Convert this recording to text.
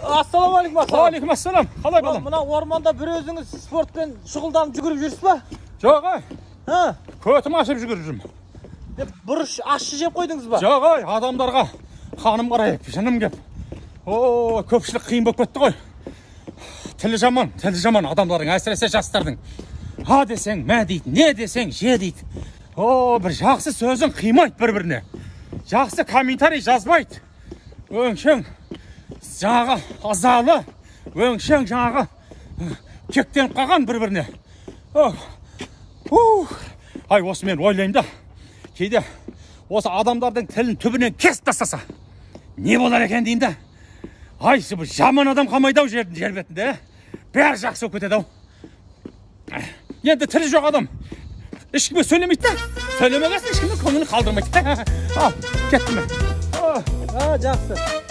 Assalamualaikum. Aleyküm assalam. Қалай балам? Мына орманда бір өзіңіз спортпен шұғылданып жүгіріп жүрсіз ба? Жоқ, Ha? көтім ашып жүгіріп жүрмін. Бұрыш ащы жеп қойдыңыз ба? Жоқ, адамдарға қаным қарайып, жыным кеп. О, көпшілік қиын болып кетті ғой. Тілі жаман адамдардың, әсіресе жастардың. А десең, мә дейді, не десең, же дейді. О, бір жақсы сөзін қимайды бір-біріне. Жақсы комментарий жазбайды. Өңшең жаңағы азалы, өңшең жаңағы кектеніп қалған бір-біріне. Ай, осы мен ойлаймын да, кейде осы адамдардың тілін түбінен кесіп тастаса, не болар екен дейін да. Ай, бұл жаман адам қалмайды ау жер бетінде, бәрі жақсы болып кетеді ау. Енді тілі жоқ адам ешкімге сөйлемейді да, сөйлемегесін ешкімнің көңілін қалдырмайды. Ал, кеттім мен. Жақсы.